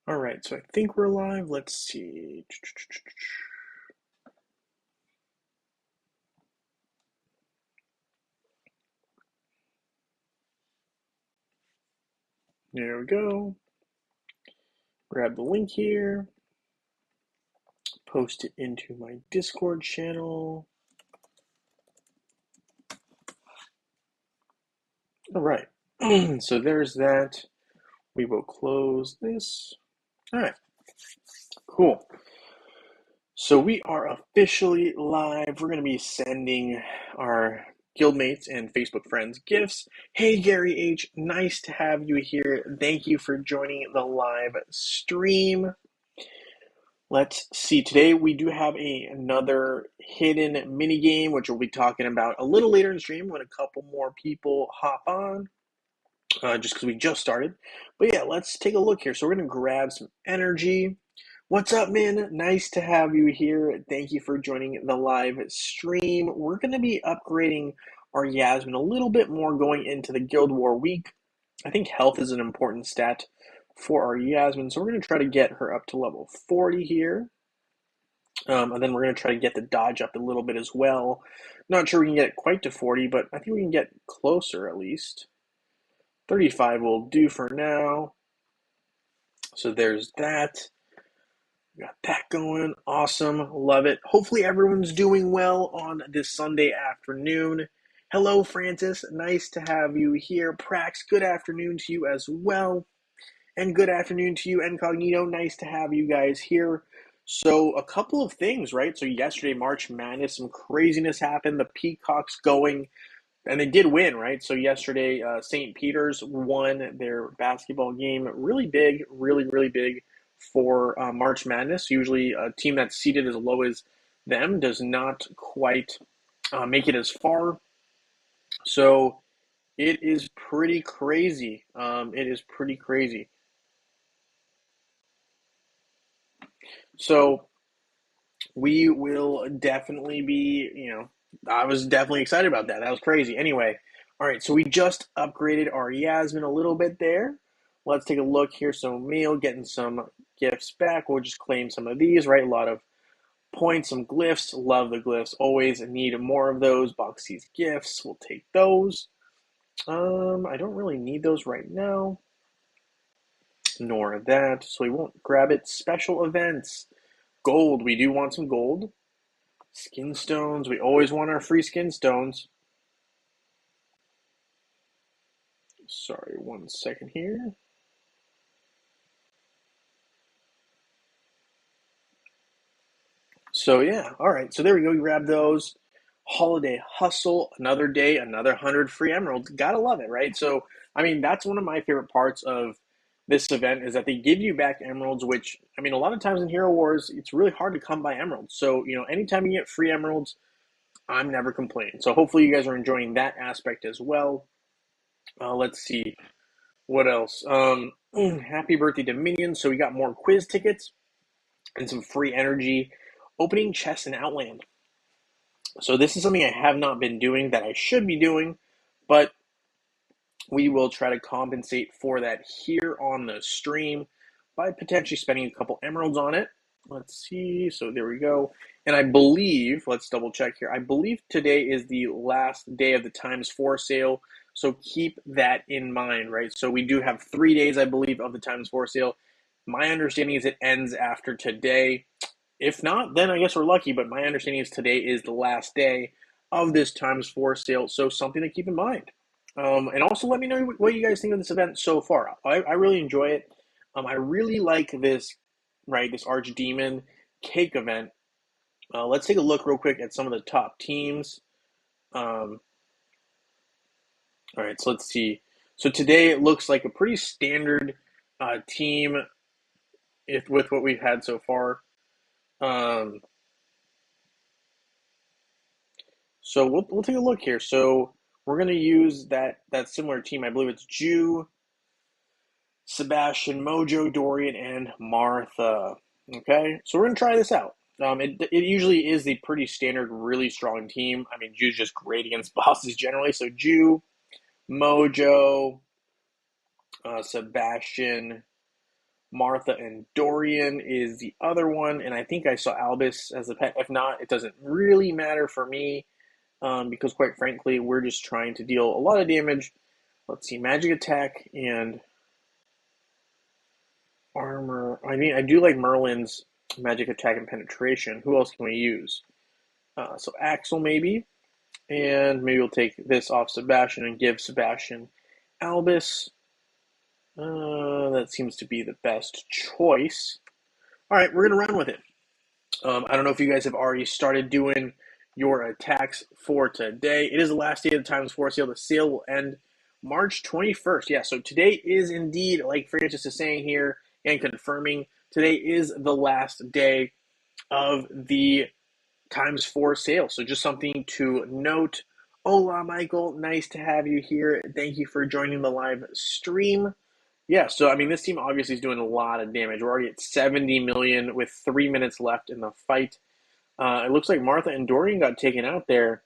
All right, so I think we're live. Let's see. There we go. Grab the link here, post it into my Discord channel. All right, so there's that. We will close this. All right, cool. So we are officially live. We're going to be sending our guildmates and Facebook friends gifts. Hey, Gary H., nice to have you here. Thank you for joining the live stream. Let's see. Today we do have another hidden mini game, which we'll be talking about a little later in the stream when a couple more people hop on, just because we just started. But yeah, let's take a look here. So we're going to grab some energy. What's up, man? Nice to have you here. Thank you for joining the live stream. We're going to be upgrading our Yasmin a little bit more going into the Guild War week. I think health is an important stat for our Yasmin, so we're going to try to get her up to level 40 here. And then we're going to try to get the dodge up a little bit as well. Not sure we can get it quite to 40, but I think we can get closer at least. 35 will do for now. So there's that. Got that going. Awesome. Love it. Hopefully everyone's doing well on this Sunday afternoon. Hello, Francis. Nice to have you here. Prax, good afternoon to you as well. And good afternoon to you, Incognito. Nice to have you guys here. So a couple of things, right? So yesterday, March Madness, some craziness happened. The Peacocks going, and they did win, right? So yesterday, St. Peter's won their basketball game. Really big, really big for March Madness. Usually a team that's seated as low as them does not quite make it as far. So it is pretty crazy. It is pretty crazy. So we will definitely be, I was definitely excited about that. That was crazy. Anyway, all right, so we just upgraded our Yasmin a little bit there. Let's take a look here. So Meal getting some gifts back. We'll just claim some of these, right? A lot of points, some glyphs. Love the glyphs. Always need more of those. Boxy's gifts. We'll take those. I don't really need those right now, nor that, so we won't grab it. Special events. Gold. We do want some gold. Skin stones. We always want our free skin stones. Sorry, 1 second here. So yeah, all right. So there we go. We grab those. Holiday hustle. Another day, another 100 free emeralds. Gotta love it, right? So I mean, that's one of my favorite parts of this event is that they give you back emeralds, which I mean, a lot of times in Hero Wars, it's really hard to come by emeralds. So anytime you get free emeralds, I'm never complaining. So hopefully you guys are enjoying that aspect as well. Let's see. What else? Happy birthday to Minions. So we got more quiz tickets and some free energy. Opening chests in Outland. So this is something I have not been doing that I should be doing, but we will try to compensate for that here on the stream by potentially spending a couple emeralds on it. Let's see. So there we go. And I believe, let's double check here. I believe today is the last day of the ×4 sale. So keep that in mind, right? So we do have 3 days, I believe, of the ×4 sale. My understanding is it ends after today. If not, then I guess we're lucky. But my understanding is today is the last day of this ×4 sale. So something to keep in mind. And also let me know what you guys think of this event so far. I really enjoy it. I really like this, right, this Archdemon cake event. Let's take a look real quick at some of the top teams. All right, so let's see. So today it looks like a pretty standard team with what we've had so far. So we'll take a look here. So we're going to use that similar team. I believe it's Jew, Sebastian, Mojo, Dorian, and Martha. Okay, so we're going to try this out. It usually is the pretty standard, really strong team. I mean, Jew's just great against bosses generally. So Jew, Mojo, Sebastian, Martha and Dorian is the other one, and I think I saw Albus as a pet. If not, it doesn't really matter for me, because quite frankly, we're just trying to deal a lot of damage. Let's see, magic attack and armor. I mean, I do like Merlin's magic attack and penetration. Who else can we use? So Axel maybe, and maybe we'll take this off Sebastian and give Sebastian Albus. That seems to be the best choice. All right, we're gonna run with it. I don't know if you guys have already started doing your attacks for today. It is the last day of the Times 4 sale. The sale will end March 21st. Yeah, so today is indeed, like Francis is saying here and confirming, today is the last day of the Times 4 sale. So just something to note. Hola, Michael. Nice to have you here. Thank you for joining the live stream. Yeah, so I mean, this team obviously is doing a lot of damage. We're already at 70 million with 3 minutes left in the fight. It looks like Martha and Dorian got taken out there,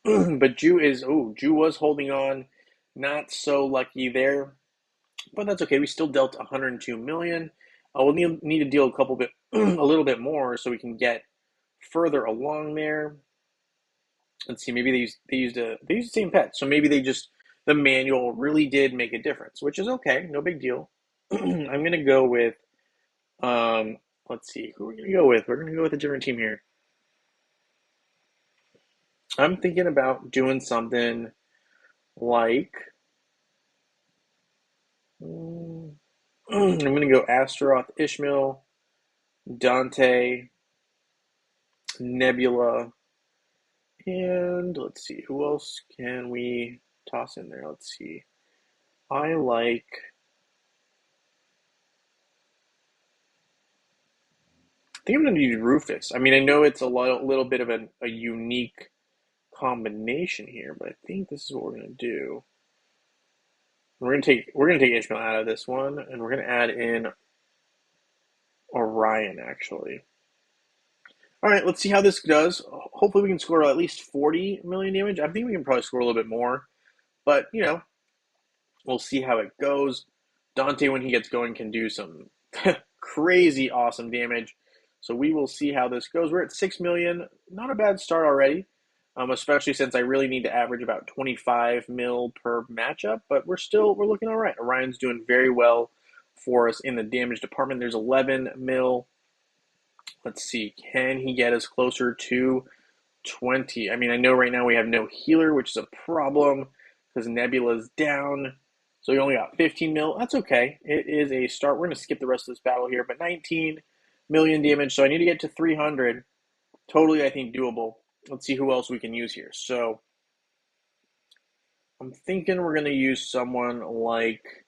but Jew was holding on. Not so lucky there, but that's okay. We still dealt 102 million. We'll need to deal a little bit more so we can get further along there. Let's see. Maybe they used the same pet, so maybe the manual really did make a difference, which is okay. No big deal. I'm gonna go with let's see, who are we gonna go with? We're gonna go with a different team here. I'm thinking about doing something like I'm gonna go Astaroth, Ishmael, Dante, Nebula, and let's see, who else can we toss in there? Let's see. I think I'm gonna use Rufus. I mean, I know it's a little bit of a unique combination here, but I think this is what we're gonna do. We're gonna take Ishmael out of this one, and we're gonna add in Orion actually. All right, let's see how this does. Hopefully, we can score at least 40 million damage. I think we can probably score a little bit more, but we'll see how it goes. Dante, when he gets going, can do some crazy awesome damage. So we will see how this goes. We're at 6 million. Not a bad start already, especially since I really need to average about 25 mil per matchup. But we're looking all right. Orion's doing very well for us in the damage department. There's 11 mil. Let's see. Can he get us closer to 20? I mean, I know right now we have no healer, which is a problem because Nebula's down. So we only got 15 mil. That's okay. It is a start. We're going to skip the rest of this battle here, but 19 million damage. So I need to get to 300. Totally, I think, doable. Let's see who else we can use here. So I'm thinking we're going to use someone like,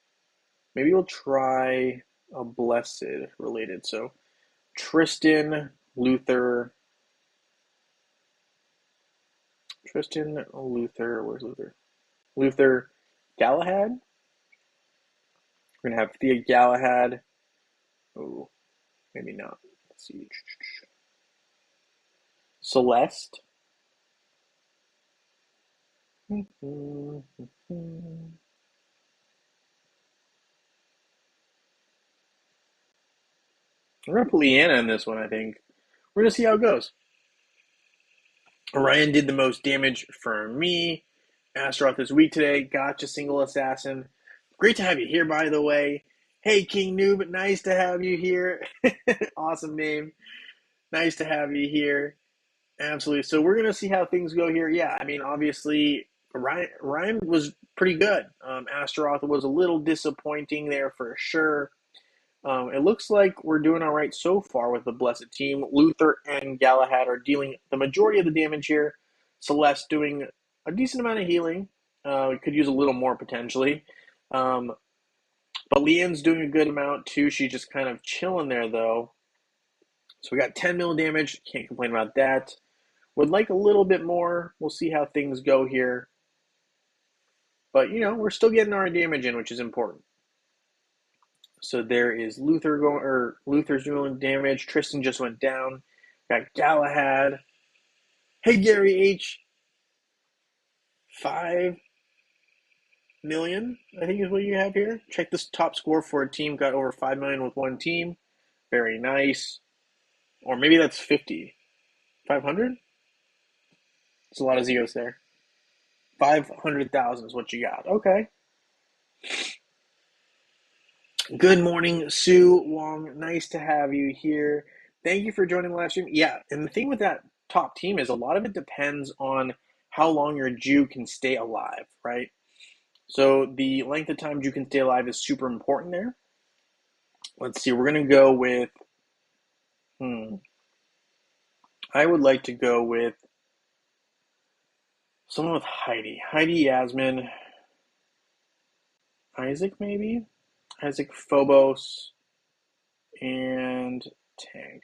maybe we'll try a Blessed related. So Tristan, Luther, where's Luther? Luther, Galahad. We're gonna have Thea Galahad. Oh, maybe not. Let's see. Celeste. We're gonna put Leanna in this one, I think. We're gonna see how it goes. Orion did the most damage for me. Astaroth is weak today. Gotcha, single assassin. Great to have you here, by the way. Hey, King Noob, nice to have you here. Awesome name. Nice to have you here. Absolutely. So we're gonna see how things go here. Yeah, I mean, obviously, Ryan was pretty good. Astaroth was a little disappointing there for sure. It looks like we're doing all right so far with the Blessed team. Luther and Galahad are dealing the majority of the damage here. Celeste doing a decent amount of healing. We could use a little more potentially. But Leanne's doing a good amount too. She's just kind of chilling there though. So we got 10 mil damage. Can't complain about that. Would like a little bit more. We'll see how things go here. But, we're still getting our damage in, which is important. So there is Luther's doing damage. Tristan just went down. Got Galahad. Hey, Gary H. 5 million, I think is what you have here. Check this top score for a team got over 5 million with one team. Very nice. Or maybe that's 50. 500? There's a lot of zeros there. 500,000 is what you got. Okay. Good morning, Sue Wong. Nice to have you here. Thank you for joining the live stream. Yeah, and the thing with that top team is a lot of it depends on how long your Jew can stay alive, right? So the length of time Jew can stay alive is super important there. Let's see, we're going to go with, I would like to go with someone with Heidi. Heidi Yasmin. Isaac, maybe? Isaac Phobos and Tank.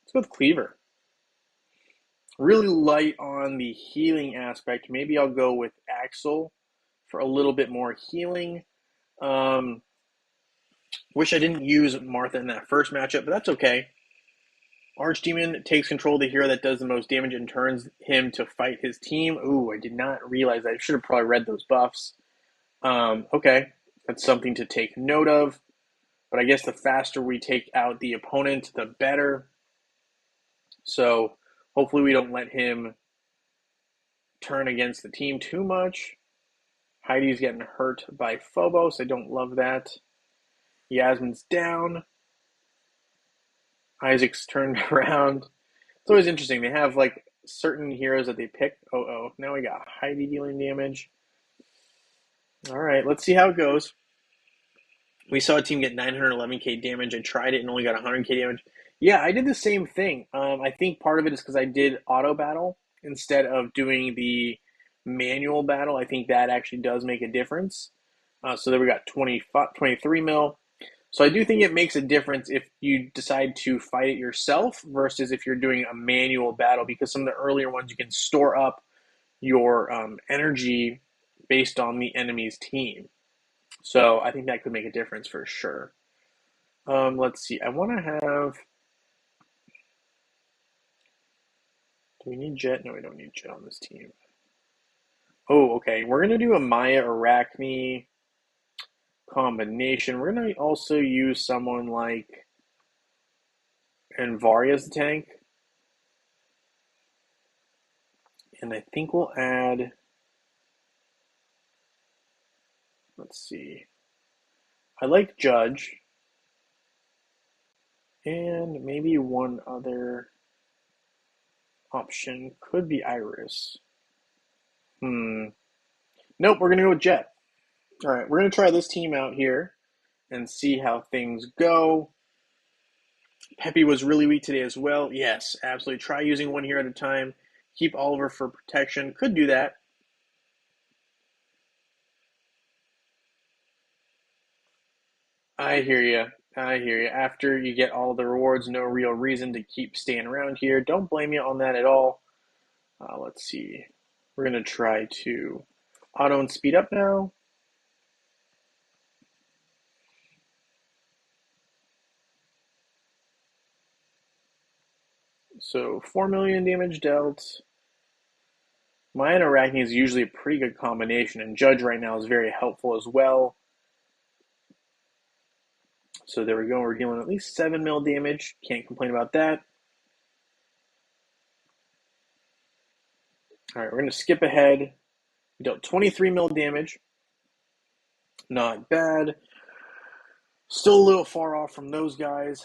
Let's go with Cleaver. Really light on the healing aspect. Maybe I'll go with Axel for a little bit more healing. Wish I didn't use Martha in that first matchup, but that's okay. Archdemon takes control of the hero that does the most damage and turns him to fight his team. Ooh, I did not realize that. I should have probably read those buffs. Okay, that's something to take note of. But I guess the faster we take out the opponent, the better. So hopefully we don't let him turn against the team too much. Heidi's getting hurt by Phobos. I don't love that. Yasmin's down. Isaac's turned around. It's always interesting. They have like certain heroes that they pick. Now we got Heidi dealing damage. All right, let's see how it goes. We saw a team get 911k damage. I tried it and only got 100k damage. Yeah, I did the same thing. I think part of it is because I did auto battle instead of doing the manual battle. I think that actually does make a difference. So there we got 23 mil. So I do think it makes a difference if you decide to fight it yourself versus if you're doing a manual battle, because some of the earlier ones you can store up your energy based on the enemy's team. So I think that could make a difference for sure. Let's see. I want to have... Do we need Jet? No, we don't need Jet on this team. Oh, okay. We're going to do a Maya Arachne combination. We're going to also use someone like Anvari as the tank. And I think we'll add... Let's see. I like Judge. And maybe one other option could be Iris. Nope, we're going to go with Jet. All right, we're going to try this team out here and see how things go. Peppy was really weak today as well. Yes, absolutely. Try using one hero at a time. Keep Oliver for protection. Could do that. I hear you. After you get all the rewards, no real reason to keep staying around here. Don't blame you on that at all. Let's see. We're going to try to auto and speed up now. So 4 million damage dealt. Maya and Arachne is usually a pretty good combination, and Judge right now is very helpful as well. So there we go. We're dealing at least 7 mil damage. Can't complain about that. All right, we're going to skip ahead. We dealt 23 mil damage. Not bad. Still a little far off from those guys.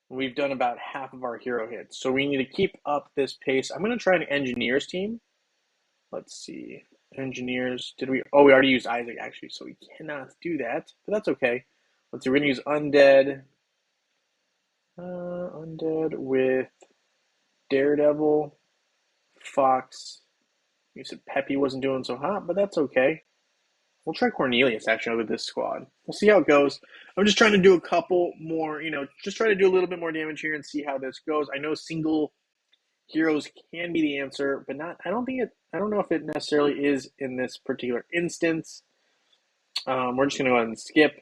We've done about half of our hero hits, so we need to keep up this pace. I'm going to try an Engineers team. Let's see. Engineers. Did we? Oh, we already used Isaac, actually, so we cannot do that, but that's okay. Let's see. We're going to use Undead. Undead with Daredevil, Fox. You said Peppy wasn't doing so hot, but that's okay. We'll try Cornelius, actually, with this squad. We'll see how it goes. I'm just trying to do a couple more, just try to do a little bit more damage here and see how this goes. I know single heroes can be the answer, but I don't know if it necessarily is in this particular instance. We're just going to go ahead and skip.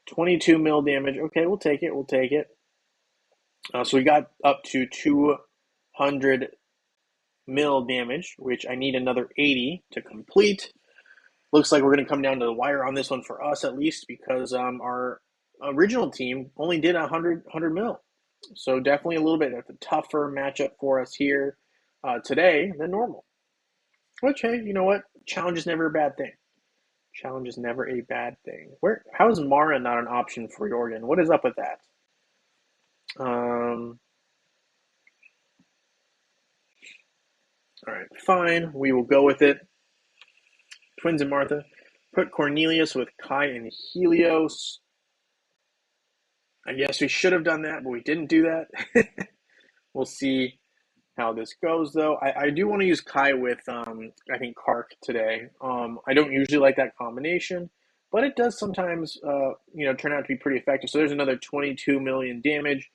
22 mil damage. Okay, we'll take it. So we got up to 200 mil damage, which I need another 80 to complete. Looks like we're going to come down to the wire on this one for us at least because our original team only did 100 mil. So definitely a little bit of a tougher matchup for us here today than normal. Which, hey, you know what? Challenge is never a bad thing. Challenge is never a bad thing. How is Mara not an option for Jorgen? What is up with that? All right, fine. We will go with it. Twins and Martha. Put Cornelius with Kai and Helios. I guess we should have done that, but we didn't do that. We'll see how this goes, though. I do want to use Kai with, I think, Kark today. I don't usually like that combination, but it does sometimes, turn out to be pretty effective. So there's another 22 million damage.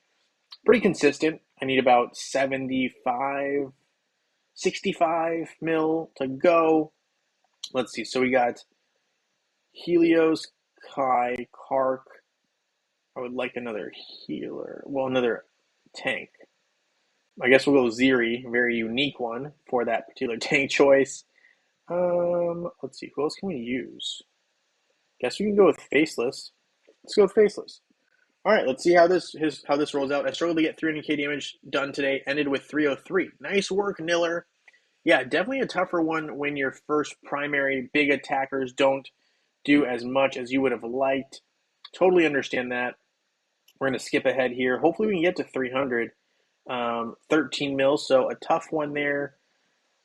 Pretty consistent. I need about 65 mil to go. Let's see. So we got Helios, Kai, Kark. I would like another healer. Well, another tank. I guess we'll go Ziri, very unique one for that particular tank choice. Let's see, who else can we use? Guess we can go with Faceless. Let's go with Faceless. All right, let's see how this rolls out. I struggled to get 300k damage done today. Ended with 303. Nice work, Niller. Yeah, definitely a tougher one when your first primary big attackers don't do as much as you would have liked. Totally understand that. We're going to skip ahead here. Hopefully we can get to 300. 13 mils, so a tough one there.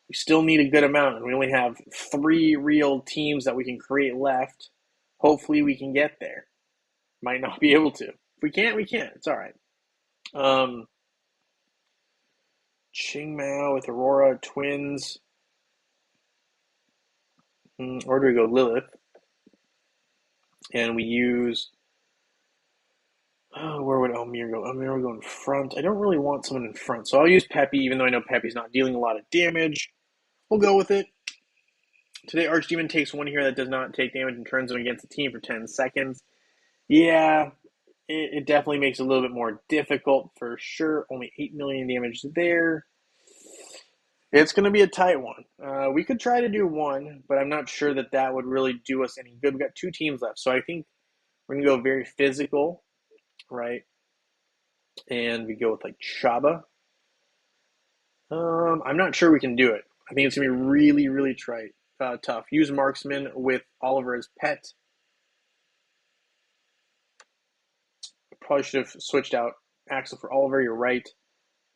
We still need a good amount, and we only have 3 real teams that we can create left. Hopefully we can get there. Might not be able to. If we can't, we can't. It's all right. Ching Mao with Aurora, Twins. Or do we go Lilith? And we use... where would Elmir go? Elmir would go in front. I don't really want someone in front, so I'll use Peppy, even though I know Peppy's not dealing a lot of damage. We'll go with it. Today, Archdemon takes one here that does not take damage and turns them against the team for 10 seconds. Yeah, it definitely makes it a little bit more difficult for sure. Only 8 million damage there. It's going to be a tight one. We could try to do one, but I'm not sure that would really do us any good. We've got 2 teams left, so I think we're going to go very physical, right? And we go with like Shaba. I'm not sure we can do it. I think it's going to be really, really tough. Use Marksman with Oliver as pet. Probably should have switched out Axel for Oliver, you're right.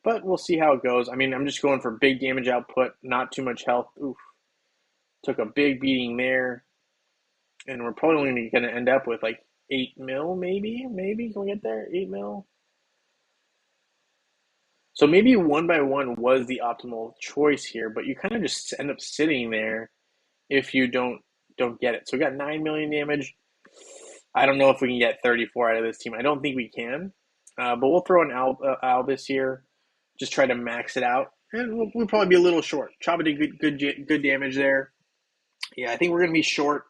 But we'll see how it goes. I mean, I'm just going for big damage output, not too much health. Oof. Took a big beating there. And we're probably only going to end up with like 8 mil, maybe? Maybe? Can we get there? 8 mil? So maybe 1 by 1 was the optimal choice here, but you kind of just end up sitting there if you don't get it. So we got 9 million damage. I don't know if we can get 34 out of this team. I don't think we can. But we'll throw an Albus here. Just try to max it out. And we'll probably be a little short. Chaba did good damage there. Yeah, I think we're going to be short.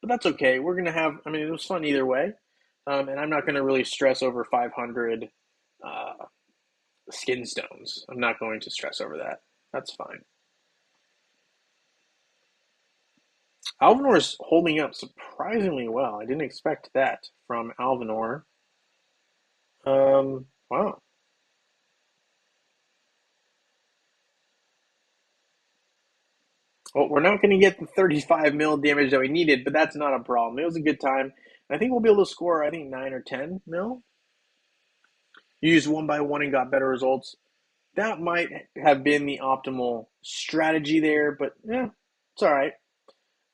But that's okay. We're going to have... I mean, it was fun either way. And I'm not going to really stress over 500 skin stones. I'm not going to stress over that. That's fine. Alvinor is holding up surprisingly well. I didn't expect that from Alvinor. Wow. Well, we're not going to get the 35 mil damage that we needed, but that's not a problem. It was a good time. I think we'll be able to score, 9 or 10 mil. You used 1 by 1 and got better results. That might have been the optimal strategy there, but yeah, it's all right.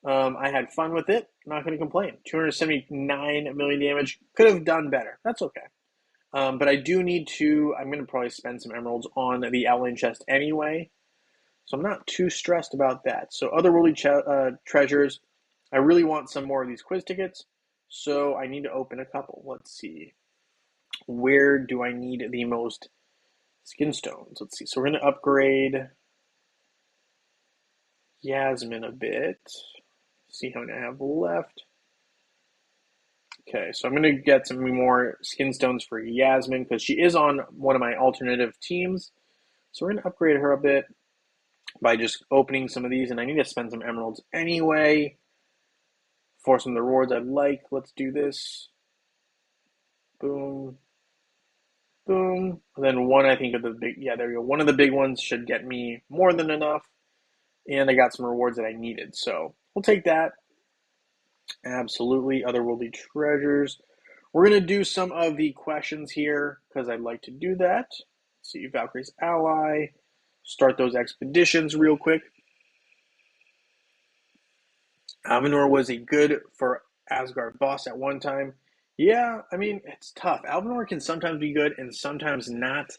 I had fun with it. Not going to complain. 279 million damage. Could have done better. That's okay. But I do need to... I'm going to probably spend some emeralds on the outline chest anyway. So I'm not too stressed about that. So otherworldly treasures. I really want some more of these quiz tickets. So I need to open a couple. Let's see. Where do I need the most skin stones? Let's see. So we're going to upgrade Yasmin a bit. See how many I have left. Okay, so I'm going to get some more skin stones for Yasmin because she is on one of my alternative teams. So we're going to upgrade her a bit by just opening some of these, and I need to spend some emeralds anyway. for some of the rewards I'd like. Let's do this. Boom. Boom. And then one, I think, of the big, yeah, there we go. One of the big ones should get me more than enough. And I got some rewards that I needed. So we'll take that. Absolutely. Otherworldly treasures. We're going to do some of the questions here because I'd like to do that. Let's see, Valkyrie's ally. Start those expeditions real quick. Alvanor was a good for Asgard boss at one time. Yeah, I mean, it's tough. Alvanor can sometimes be good and sometimes not.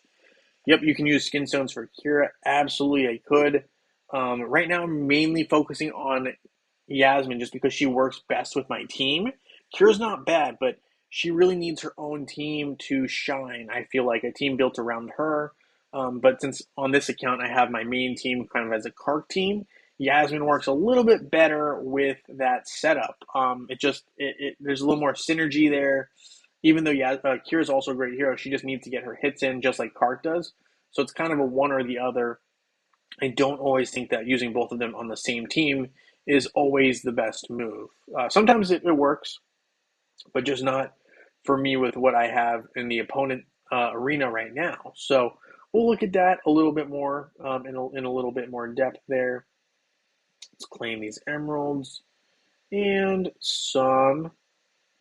Yep, you can use skin stones for Kira. Absolutely, I could. Right now, I'm mainly focusing on Yasmin just because she works best with my team. Kira's not bad, but she really needs her own team to shine. I feel like a team built around her. But since on this account I have my main team kind of as a Kark team, Yasmin works a little bit better with that setup. There's a little more synergy there. Even though Kira's also a great hero, she just needs to get her hits in just like Kark does. So it's kind of a one or the other. I don't always think that using both of them on the same team is always the best move. Sometimes it works, but just not for me with what I have in the opponent arena right now. So we'll look at that a little bit more in a little bit more depth there. Let's claim these emeralds and some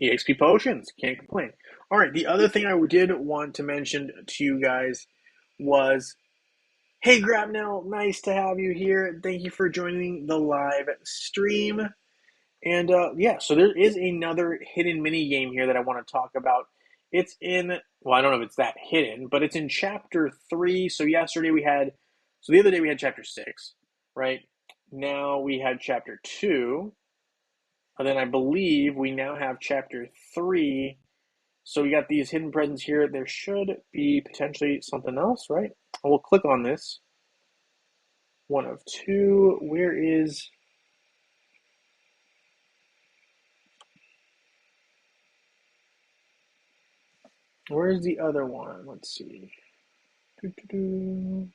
EXP potions. Can't complain. All right, the other thing I did want to mention to you guys was, hey Grabnell, nice to have you here. Thank you for joining the live stream. And yeah, so there is another hidden mini game here that I want to talk about. It's in, well, I don't know if it's that hidden, but it's in chapter 3. So the other day we had chapter 6, right? Now we had chapter 2. And then I believe we now have chapter 3. So we got these hidden presents here. There should be potentially something else, right? We'll click on this. One of two. Where's the other one? Let's see. Am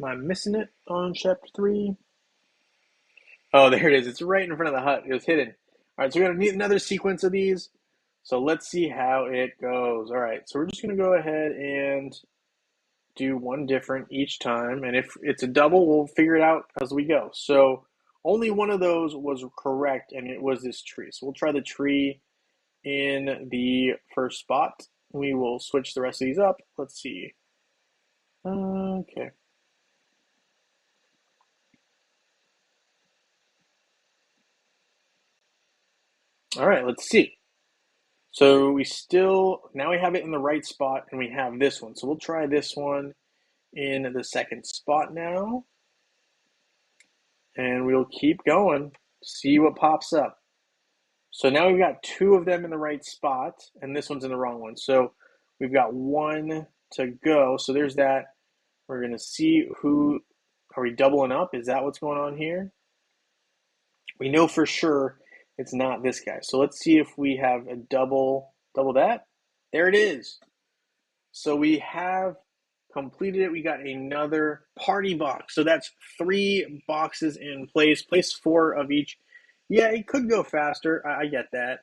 I missing it on chapter 3? Oh, there it is. It's right in front of the hut. It was hidden. All right, so we're going to need another sequence of these. So let's see how it goes. All right, so we're just going to go ahead and do one different each time. And if it's a double, we'll figure it out as we go. So only one of those was correct, and it was this tree. So we'll try the tree in the first spot. We will switch the rest of these up. Let's see. Okay. All right, let's see. So now we have it in the right spot, and we have this one. So we'll try this one in the second spot now. And we'll keep going, see what pops up. So now we've got 2 of them in the right spot, and this one's in the wrong one. So we've got 1 to go. So there's that. We're going to see are we doubling up? Is that what's going on here? We know for sure it's not this guy. So let's see if we have a double that. There it is. So we have completed it. We got another party box. So that's 3 boxes in place. Place 4 of each. Yeah, it could go faster. I get that.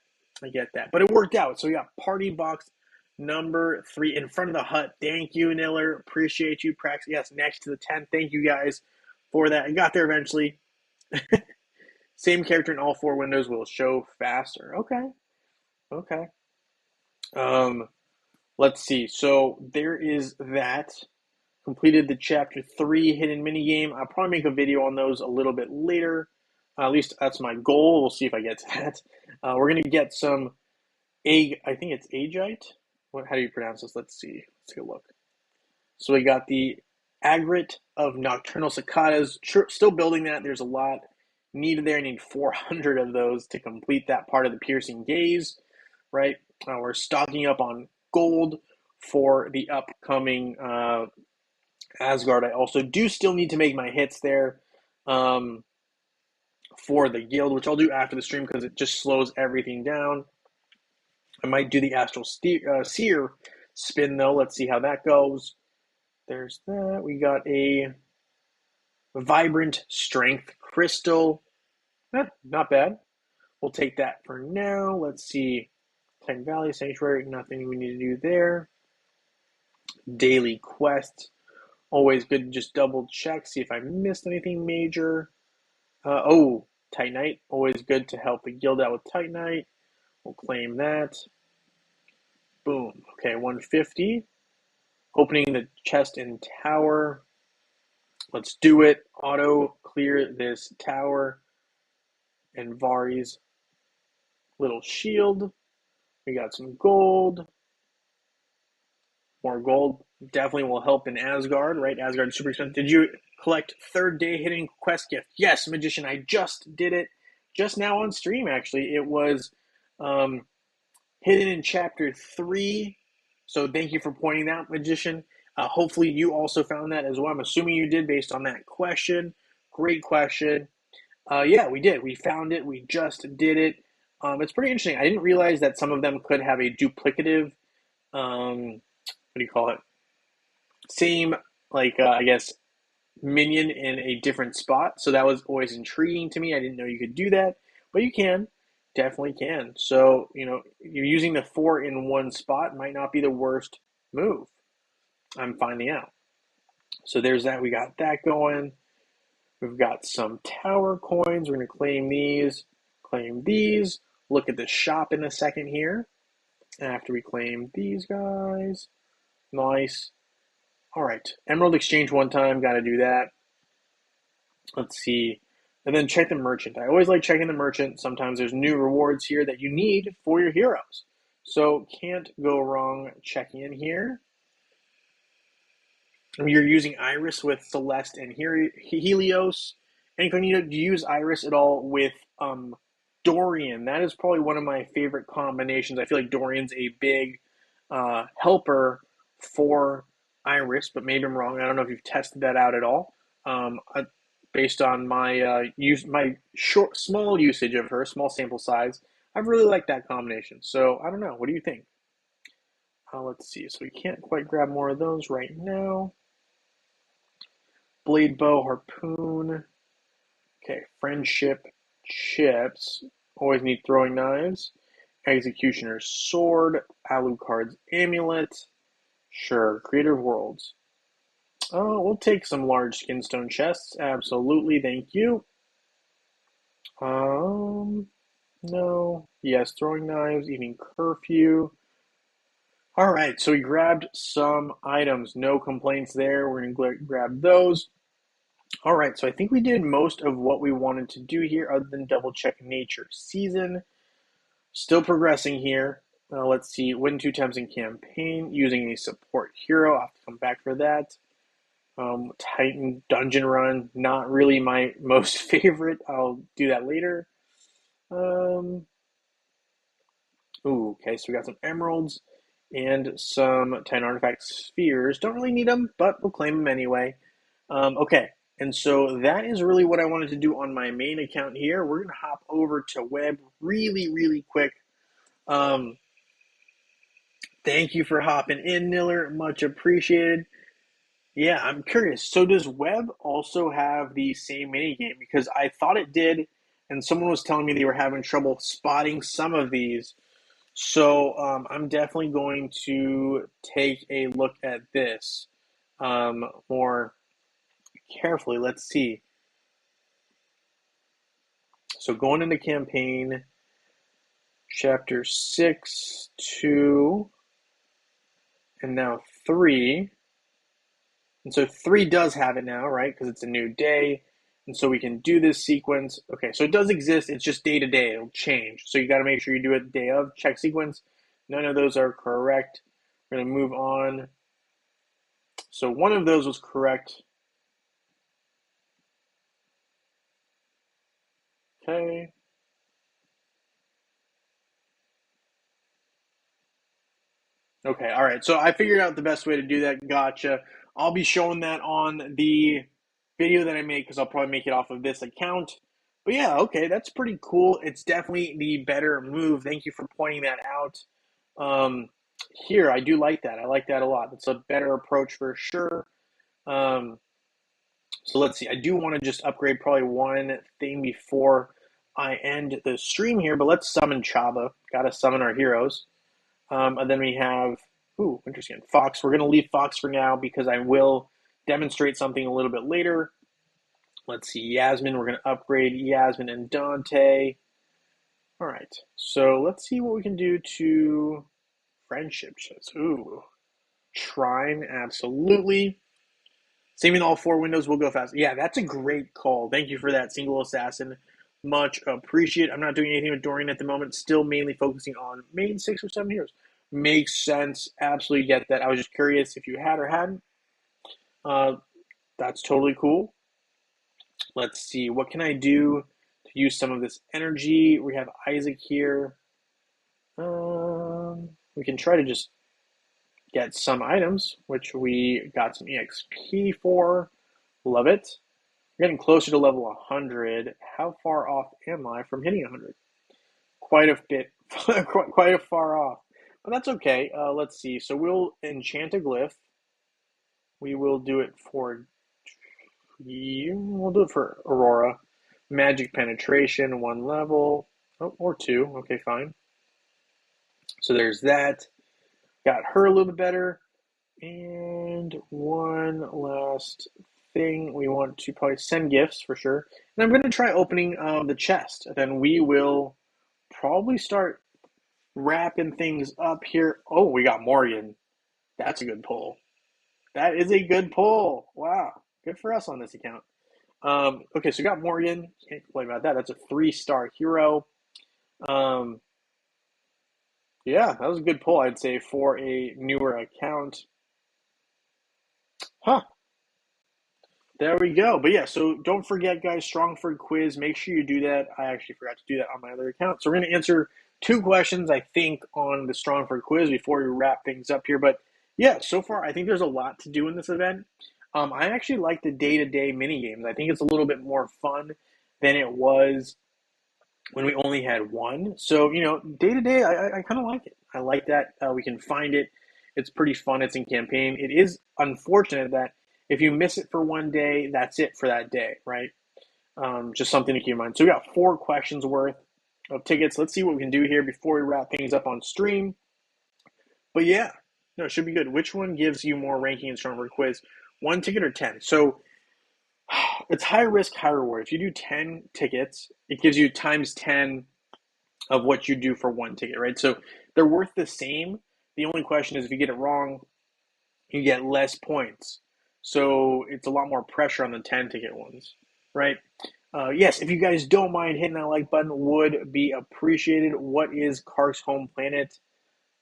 But it worked out. So we got party box number 3 in front of the hut. Thank you, Niller. Appreciate you. Yes, next to the tent. Thank you guys for that. I got there eventually. Same character in all 4 windows will show faster. Okay. Let's see. So there is that. Completed the chapter 3 hidden minigame. I'll probably make a video on those a little bit later. At least that's my goal. We'll see if I get to that. We're going to get some I think it's agite. How do you pronounce this? Let's see. Let's take a look. So we got the agate of nocturnal cicadas. Still building that. There's a lot needed there. I need 400 of those to complete that part of the piercing gaze, right? We're stocking up on gold for the upcoming Asgard. I also do still need to make my hits there for the guild, which I'll do after the stream because it just slows everything down. I might do the Astral Seer spin, though. Let's see how that goes. There's that. We got a Vibrant Strength crystal. Not bad. We'll take that for now. Let's see. Titan Valley Sanctuary, nothing we need to do there. Daily quest. Always good to just double check, see if I missed anything major. Titanite. Always good to help the guild out with Titanite. We'll claim that. Boom. Okay, 150. Opening the chest in tower. Let's do it. Auto clear this tower. And Vari's little shield. We got some gold. More gold definitely will help in Asgard, right? Asgard is super expensive. Did you collect third day hidden quest gift? Yes, Magician. I just did it just now on stream, actually. It was hidden in chapter 3. So thank you for pointing that, Magician. Hopefully you also found that as well. I'm assuming you did based on that question. Great question. Yeah, we did. We found it. We just did it. It's pretty interesting. I didn't realize that some of them could have a duplicative, what do you call it? Same, I guess, minion in a different spot. So that was always intriguing to me. I didn't know you could do that, but you can. Definitely can. So, you're using the 4 in one spot might not be the worst move. I'm finding out. So there's that. We got that going. We've got some tower coins. We're going to claim these. Claim these. Look at the shop in a second here. After we claim these guys. Nice. All right. Emerald exchange one time. Got to do that. Let's see. And then check the merchant. I always like checking the merchant. Sometimes there's new rewards here that you need for your heroes. So can't go wrong checking in here. You're using Iris with Celeste and Helios. And do you use Iris at all with Dorian? That is probably one of my favorite combinations. I feel like Dorian's a big helper for Iris, but maybe I'm wrong. I don't know if you've tested that out at all. Based on my small usage of her, small sample size, I've really liked that combination. So I don't know. What do you think? Let's see. So we can't quite grab more of those right now. Blade bow, harpoon. Okay, friendship chips. Always need throwing knives. Executioner's sword. Alucard's amulet. Sure. Creative worlds. Oh, we'll take some large skinstone chests. Absolutely, thank you. No. Yes, throwing knives, eating curfew. All right, so we grabbed some items. No complaints there. We're going to grab those. All right, so I think we did most of what we wanted to do here other than double check nature season. Still progressing here. Let's see, win 2 times in campaign using a support hero. I'll have to come back for that. Titan dungeon run, not really my most favorite. I'll do that later. Okay, so we got some emeralds and some Titan artifact spheres. Don't really need them, but we'll claim them anyway. Okay, and so that is really what I wanted to do on my main account here. We're going to hop over to web really, really quick. Thank you for hopping in, Niller. Much appreciated. Yeah, I'm curious. So does web also have the same minigame? Because I thought it did, and someone was telling me they were having trouble spotting some of these. So I'm definitely going to take a look at this more carefully. Let's see. So going into campaign, chapter 6, 2, and now 3. And so 3 does have it now, right? Because it's a new day. And so we can do this sequence. Okay, so it does exist. It's just day to day. It'll change. So you got to make sure you do it day of. Check sequence. None of those are correct. We're going to move on. So one of those was correct. Okay. Okay, all right. So I figured out the best way to do that. Gotcha. I'll be showing that on the video that I make because I'll probably make it off of this account. But yeah, okay, that's pretty cool. It's definitely the better move. Thank you for pointing that out. Here, I do like that. I like that a lot. It's a better approach for sure. So let's see. I do want to just upgrade probably one thing before I end the stream here, but let's summon Chaba. Got to summon our heroes. And then we have, ooh, interesting, Fox. We're going to leave Fox for now because I will demonstrate something a little bit later. Let's see, Yasmin. We're going to upgrade Yasmin and Dante. All right. So let's see what we can do to friendship shows. Ooh, Shrine, absolutely. Saving all 4 windows will go fast. Yeah, that's a great call. Thank you for that, Single Assassin. Much appreciated. I'm not doing anything with Dorian at the moment. Still mainly focusing on main 6 or 7 heroes. Makes sense. Absolutely get that. I was just curious if you had or hadn't. That's totally cool. Let's see. What can I do to use some of this energy? We have Isaac here. We can try to just get some items, which we got some EXP for. Love it. We're getting closer to level 100. How far off am I from hitting 100? Quite a bit, quite a far off. But that's okay. Let's see. So we'll enchant a glyph. We will do it for we'll do it for Aurora. Magic penetration, 1 level. Oh, or 2. Okay, fine. So there's that. Got her a little bit better. And one last thing. We want to probably send gifts for sure. And I'm going to try opening the chest. Then we will probably start wrapping things up here. Oh, we got Morgan. That's a good pull. That is a good pull. Wow. Good for us on this account. Okay, so we got Morgan. Can't complain about that. That's a 3-star hero. Yeah, that was a good pull, I'd say, for a newer account. Huh. There we go. But yeah, so don't forget, guys, Strongford quiz. Make sure you do that. I actually forgot to do that on my other account. So we're going to answer 2 questions, I think, on the Strongford quiz before we wrap things up here. But yeah, so far, I think there's a lot to do in this event. I actually like the day-to-day mini games. I think it's a little bit more fun than it was when we only had one. So, day-to-day, I kind of like it. I like that we can find it. It's pretty fun. It's in campaign. It is unfortunate that if you miss it for one day, that's it for that day, right? Just something to keep in mind. So we got 4 questions worth of tickets. Let's see what we can do here before we wrap things up on stream. But yeah, no, it should be good. Which one gives you more ranking in Strongford quiz? 1 ticket or 10? So it's high risk, high reward. If you do 10 tickets, it gives you times 10 of what you do for 1 ticket, right? So they're worth the same. The only question is if you get it wrong, you get less points. So it's a lot more pressure on the 10 ticket ones, right? Yes, if you guys don't mind hitting that like button, would be appreciated. What is Kark's home planet?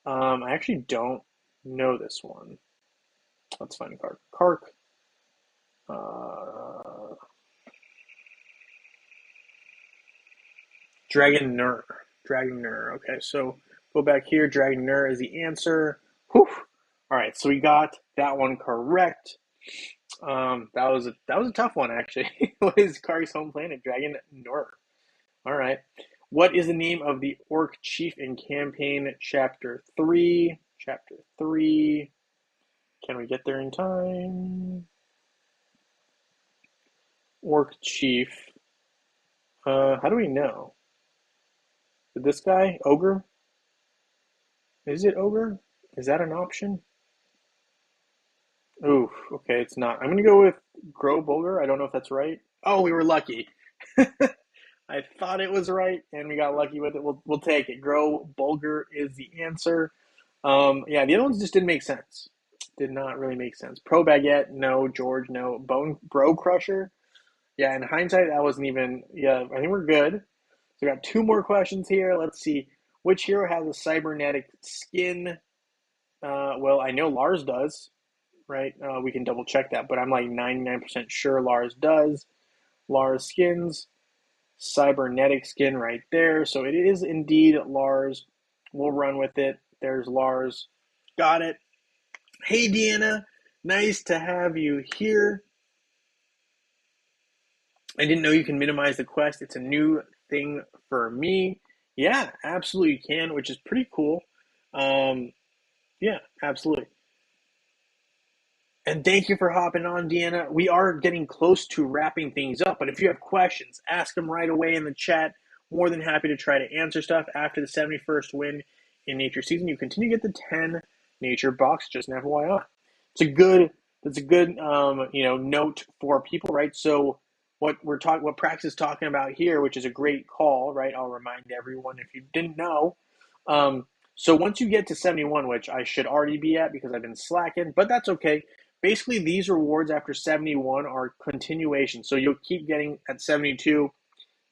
I actually don't know this one. Let's find Kark. Kark. Dragon Nur. Dragon Nur. Okay, so go back here. Dragon Nur is the answer. Whew. All right, so we got that one correct. That was a tough one actually. What is Kari's home planet? Dragon Nur. All right. What is the name of the orc chief in campaign chapter 3? Chapter 3. Can we get there in time? Orc chief. How do we know? This guy? Ogre? Is it Ogre? Is that an option? Ooh, okay, it's not. I'm going to go with Grow Bulger. I don't know if that's right. Oh, we were lucky. I thought it was right, and we got lucky with it. We'll take it. Grow Bulger is the answer. Yeah, the other ones just didn't make sense. Did not really make sense. Pro Baguette, no. George, no. Bro Crusher. Yeah, in hindsight, that wasn't even. Yeah, I think we're good. So we got 2 more questions here. Let's see. Which hero has a cybernetic skin? Well, I know Lars does, right? We can double check that, but I'm like 99% sure Lars does. Lars skins, cybernetic skin right there. So it is indeed Lars. We'll run with it. There's Lars. Got it. Hey, Deanna. Nice to have you here. I didn't know you can minimize the quest. It's a new thing for me. Yeah, absolutely you can, which is pretty cool. Yeah, absolutely. And thank you for hopping on, Deanna. We are getting close to wrapping things up, but if you have questions, ask them right away in the chat. More than happy to try to answer stuff. After the 71st win in Nature Season, you continue to get the 10 Nature box, just an FYI. That's a good note for people, right? So what Prax is talking about here, which is a great call, right? I'll remind everyone if you didn't know. So once you get to 71, which I should already be at because I've been slacking, but that's okay. Basically, these rewards after 71 are continuation. So you'll keep getting at 72,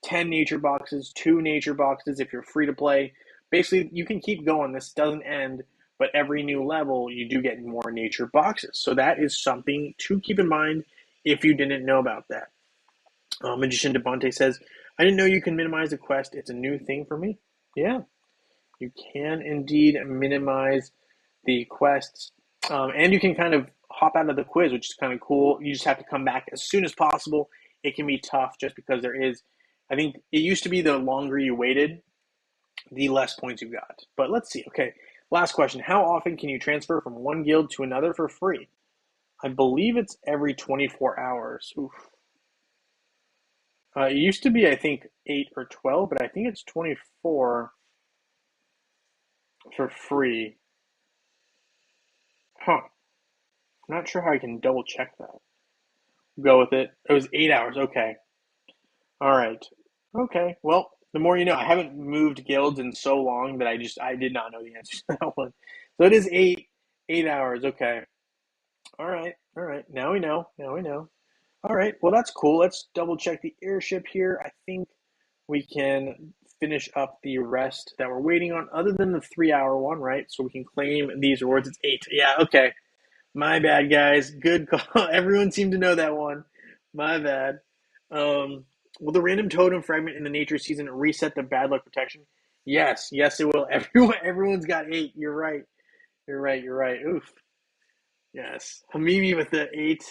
10 nature boxes, 2 nature boxes if you're free to play. Basically, you can keep going. This doesn't end, but every new level, you do get more nature boxes. So that is something to keep in mind if you didn't know about that. Magician Devontae says, I didn't know you can minimize the quest. It's a new thing for me. Yeah, you can indeed minimize the quests. And you can kind of hop out of the quiz, which is kind of cool. You just have to come back as soon as possible. It can be tough just because I think it used to be the longer you waited, the less points you got. But let's see. Okay, last question. How often can you transfer from one guild to another for free? I believe it's every 24 hours. Oof. It used to be, I think, 8 or 12, but I think it's 24 for free. Huh. I'm not sure how I can double check that. Go with it. It was 8 hours. Okay. All right. Okay. Well, the more you know. I haven't moved guilds in so long that I did not know the answer to that one. So it is 8 hours. Okay. All right. All right. Now we know. Now we know. All right. Well, that's cool. Let's double check the airship here. I think we can finish up the rest that we're waiting on, other than the 3 hour one, right? So we can claim these rewards. It's 8. Yeah. Okay. My bad, guys. Good call. Everyone seemed to know that one. My bad. Will the random totem fragment in the nature season reset the bad luck protection? Yes, yes, it will. Everyone's got 8. You're right. You're right. You're right. Oof. Yes. Hamimi with the 8.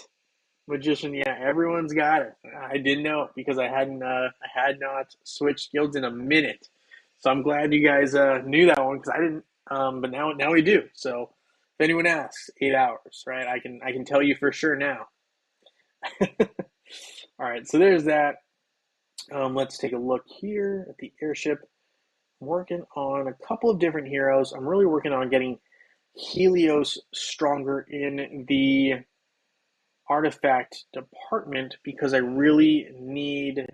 Magician. Yeah, everyone's got it. I didn't know because I had not switched guilds in a minute. So I'm glad you guys knew that one because I didn't. But now we do. So if anyone asks, 8 hours, right? I can tell you for sure now. All right, so there's that. Let's take a look here at the airship. I'm working on a couple of different heroes. I'm really working on getting Helios stronger in the artifact department because I really need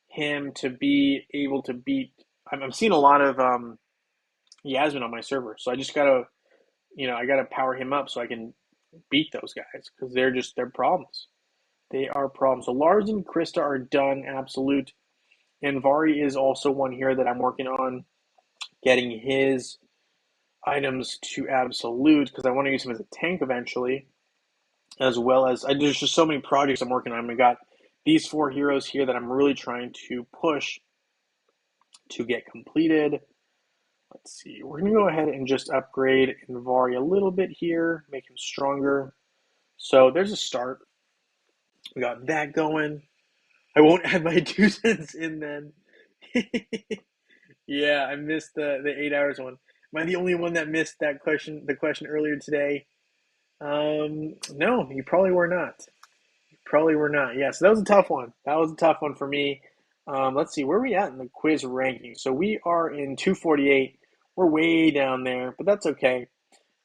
him to be able to beat. I'm seeing a lot of Yasmin on my server, so I just gotta, I gotta power him up so I can beat those guys because they're problems. They are problems. So Lars and Krista are done, absolute. And Vari is also one here that I'm working on getting his items to absolute because I want to use him as a tank eventually, as well as there's just so many projects I'm working on. I got these 4 heroes here that I'm really trying to push to get completed. Let's see. We're going to go ahead and just upgrade Invari a little bit here, make him stronger. So there's a start. We got that going. I won't add my 2 cents in then. Yeah, I missed the 8 hours one. Am I the only one that missed the question earlier today? No, you probably were not. Probably were not. Yeah, so that was a tough one. That was a tough one for me. Let's see, where are we at in the quiz ranking? So we are in 248. We're way down there, but that's okay.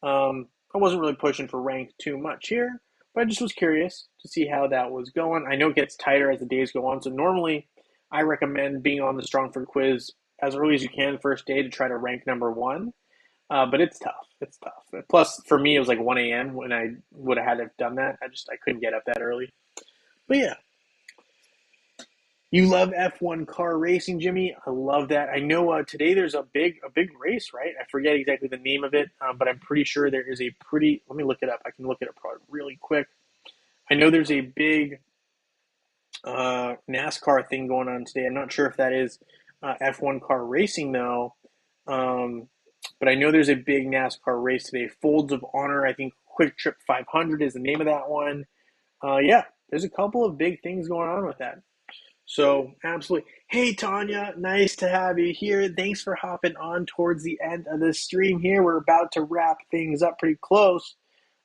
I wasn't really pushing for rank too much here, but I just was curious to see how that was going. I know it gets tighter as the days go on, so normally I recommend being on the Strongford quiz as early as you can first day to try to rank number 1. But it's tough. It's tough. Plus, for me, it was like 1 a.m. when I would have had to have done that. I couldn't get up that early. But yeah, you love F1 car racing, Jimmy. I love that. I know today there's a big race, right? I forget exactly the name of it, but I'm pretty sure there is a pretty. Let me look it up. I can look it up really quick. I know there's a big NASCAR thing going on today. I'm not sure if that is F1 car racing though, but I know there's a big NASCAR race today. Folds of Honor, I think Quick Trip 500 is the name of that one. Yeah, there's a couple of big things going on with that. So, absolutely. Hey, Tanya, nice to have you here. Thanks for hopping on towards the end of the stream here. We're about to wrap things up pretty close.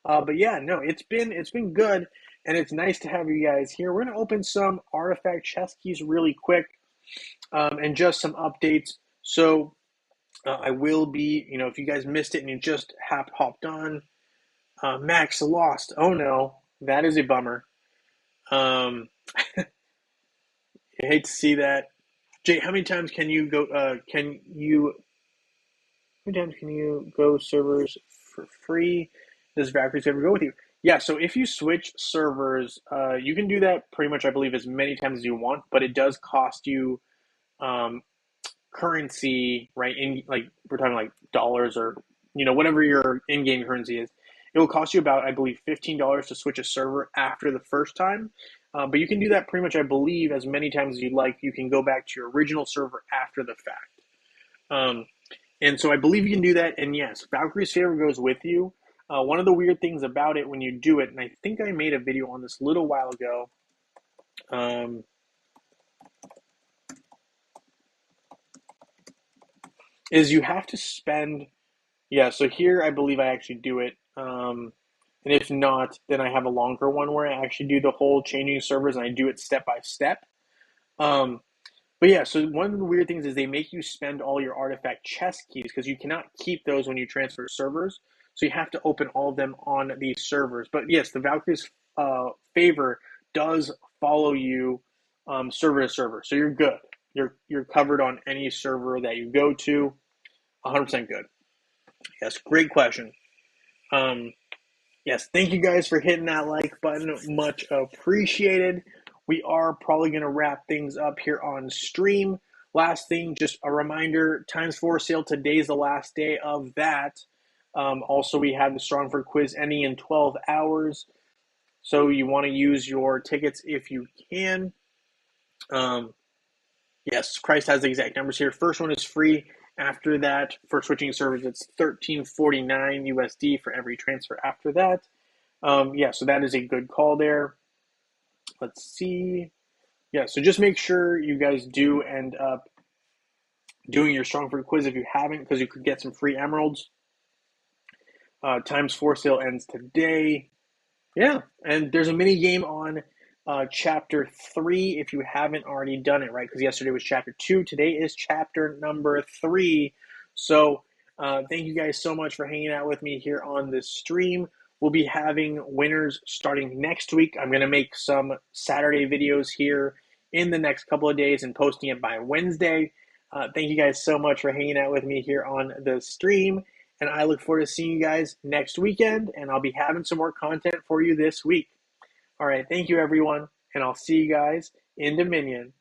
But yeah, no, it's been good, and it's nice to have you guys here. We're gonna open some artifact chest keys really quick, and just some updates. So I will be, if you guys missed it and you just hopped on, Max lost. Oh no, that is a bummer. Um, I hate to see that. Jay, how many times can you go? How many times can you go servers for free? Does Valkyries ever go with you? Yeah, so if you switch servers, you can do that pretty much, I believe, as many times as you want, but it does cost you um, currency, right? In like we're talking like dollars or whatever your in-game currency is. It will cost you about, I believe, $15 to switch a server after the first time. But you can do that pretty much, I believe, as many times as you like. You can go back to your original server after the fact. And so I believe you can do that. And yes, Valkyrie's favor goes with you. One of the weird things about it when you do it, and I think I made a video on this a little while ago. Is you have to spend. Yeah, so here I believe I actually do it. And if not, then I have a longer one where I actually do the whole changing servers and I do it step by step. Um, but yeah, so one of the weird things is they make you spend all your artifact chest keys because you cannot keep those when you transfer servers. So you have to open all of them on these servers. But yes, the Valkyrie's favor does follow you server to server. So you're good. You're covered on any server that you go to. 100% good. Yes, great question. Um, yes, thank you guys for hitting that like button. Much appreciated. We are probably going to wrap things up here on stream. Last thing, just a reminder, times 4 sale. Today's the last day of that. Also, we have the Strongford quiz ending in 12 hours. So you want to use your tickets if you can. Yes, Christ has the exact numbers here. First one is free. After that, for switching servers, it's $13.49 USD for every transfer after that. Yeah, so that is a good call there. Let's see. Yeah, so just make sure you guys do end up doing your Strongford quiz if you haven't, because you could get some free emeralds. Times 4 sale ends today. Yeah, and there's a mini game on chapter 3 if you haven't already done it, right? Because yesterday was chapter 2. Today is chapter number 3. So thank you guys so much for hanging out with me here on this stream. We'll be having winners starting next week. I'm going to make some Saturday videos here in the next couple of days and posting it by Wednesday. Thank you guys so much for hanging out with me here on the stream. And I look forward to seeing you guys next weekend. And I'll be having some more content for you this week. All right. Thank you, everyone. And I'll see you guys in Dominion.